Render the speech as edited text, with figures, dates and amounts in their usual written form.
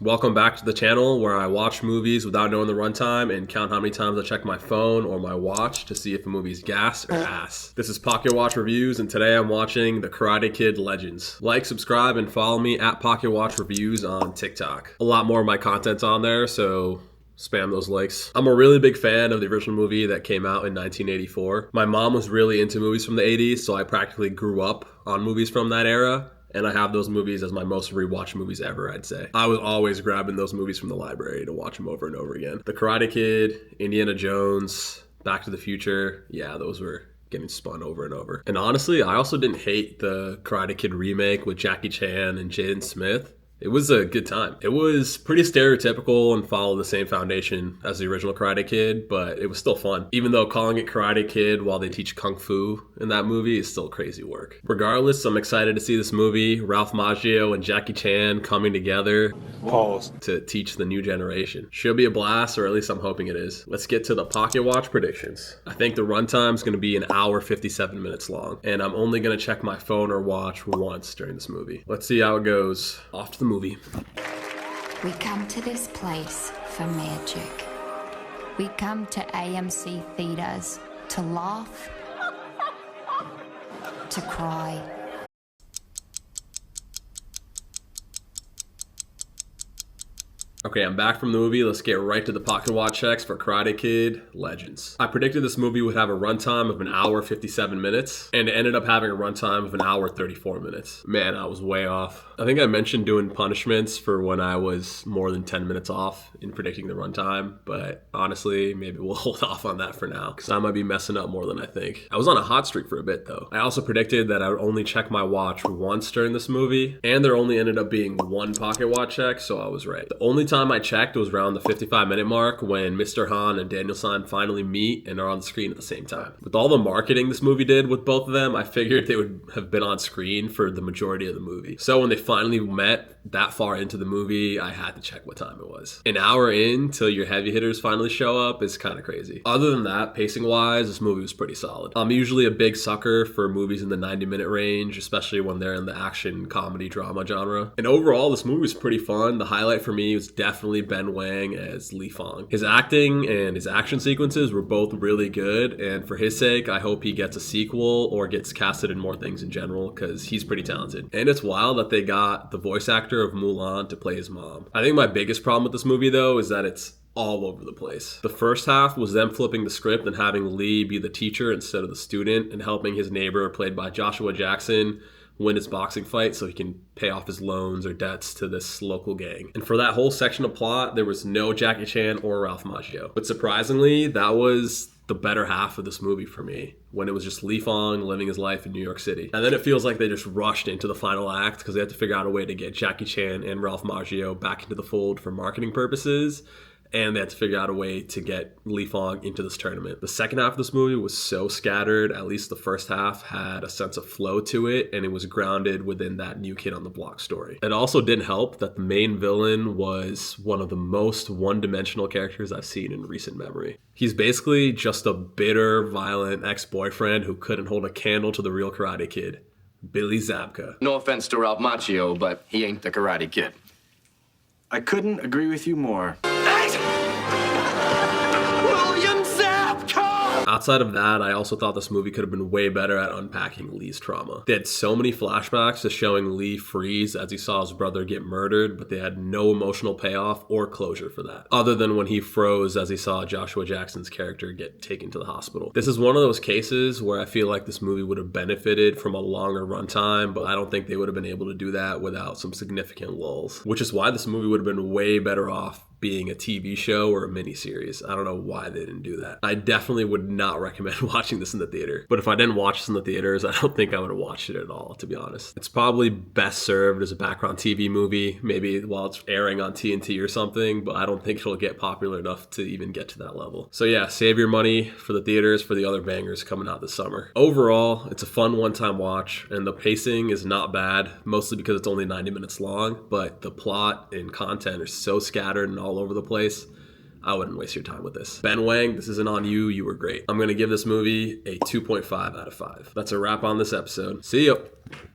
Welcome back to the channel where I watch movies without knowing the runtime and count how many times I check my phone or my watch to see if a movie's gas or ass. This is Pocket Watch Reviews, and today I'm watching The Karate Kid Legends. Like, subscribe, and follow me at Pocket Watch Reviews on TikTok. A lot more of my content's on there, so spam those likes. I'm a really big fan of the original movie that came out in 1984. My mom was really into movies from the 80s, so I practically grew up on movies from that era. And I have those movies as my most rewatched movies ever, I'd say. I was always grabbing those movies from the library to watch them over and over again. The Karate Kid, Indiana Jones, Back to the Future. Yeah, those were getting spun over and over. And honestly, I also didn't hate the Karate Kid remake with Jackie Chan and Jaden Smith. It was a good time. It was pretty stereotypical and followed the same foundation as the original Karate Kid, but it was still fun. Even though calling it Karate Kid while they teach Kung Fu in that movie is still crazy work. Regardless, I'm excited to see this movie, Ralph Macchio and Jackie Chan coming together to teach the new generation. Should be a blast, or at least I'm hoping it is. Let's get to the Pocket Watch predictions. I think the runtime is going to be an hour 57 minutes long, and I'm only going to check my phone or watch once during this movie. Let's see how it goes. Off to the movie. We come to this place for magic. We come to AMC theaters to laugh, to cry. Okay, I'm back from the movie. Let's get right to the Pocket Watch checks for Karate Kid Legends. I predicted this movie would have a runtime of an hour 57 minutes, and it ended up having a runtime of an hour 34 minutes. Man, I was way off. I think I mentioned doing punishments for when I was more than 10 minutes off in predicting the runtime, but honestly, maybe we'll hold off on that for now, because I might be messing up more than I think. I was on a hot streak for a bit, though. I also predicted that I would only check my watch once during this movie, and there only ended up being one Pocket Watch check, so I was right. The only time I checked was around the 55-minute mark when Mr. Han and Daniel-san finally meet and are on the screen at the same time. With all the marketing this movie did with both of them, I figured they would have been on screen for the majority of the movie. So when they finally met that far into the movie, I had to check what time it was. An hour in till your heavy hitters finally show up is kind of crazy. Other than that, pacing-wise, this movie was pretty solid. I'm usually a big sucker for movies in the 90-minute range, especially when they're in the action, comedy, drama genre. And overall, this movie was pretty fun. The highlight for me was definitely Ben Wang as Li Fong. His acting and his action sequences were both really good, and for his sake, I hope he gets a sequel or gets casted in more things in general, because he's pretty talented. And it's wild that they got the voice actor of Mulan to play his mom. I think my biggest problem with this movie, though, is that it's all over the place. The first half was them flipping the script and having Lee be the teacher instead of the student, and helping his neighbor, played by Joshua Jackson, win his boxing fight so he can pay off his loans or debts to this local gang. And for that whole section of plot, there was no Jackie Chan or Ralph Macchio. But surprisingly, that was the better half of this movie for me, when it was just Li Fong living his life in New York City. And then it feels like they just rushed into the final act because they had to figure out a way to get Jackie Chan and Ralph Macchio back into the fold for marketing purposes, and they had to figure out a way to get Li Fong into this tournament. The second half of this movie was so scattered. At least the first half had a sense of flow to it, and it was grounded within that new kid on the block story. It also didn't help that the main villain was one of the most one-dimensional characters I've seen in recent memory. He's basically just a bitter, violent ex-boyfriend who couldn't hold a candle to the real Karate Kid, Billy Zabka. No offense to Ralph Macchio, but he ain't the Karate Kid. I couldn't agree with you more. Outside of that, I also thought this movie could have been way better at unpacking Lee's trauma. They had so many flashbacks to showing Lee freeze as he saw his brother get murdered, but they had no emotional payoff or closure for that, other than when he froze as he saw Joshua Jackson's character get taken to the hospital. This is one of those cases where I feel like this movie would have benefited from a longer runtime, but I don't think they would have been able to do that without some significant lulls, which is why this movie would have been way better off being a TV show or a miniseries. I don't know why they didn't do that. I definitely would not recommend watching this in the theater. But if I didn't watch this in the theaters, I don't think I would have watched it at all, to be honest. It's probably best served as a background TV movie, maybe while it's airing on TNT or something, but I don't think it'll get popular enough to even get to that level. So yeah, save your money for the theaters for the other bangers coming out this summer. Overall, it's a fun one-time watch, and the pacing is not bad, mostly because it's only 90 minutes long, but the plot and content are so scattered and all over the place. I wouldn't waste your time with this. Ben Wang, this isn't on you. You were great. I'm going to give this movie a 2.5 out of 5. That's a wrap on this episode. See ya.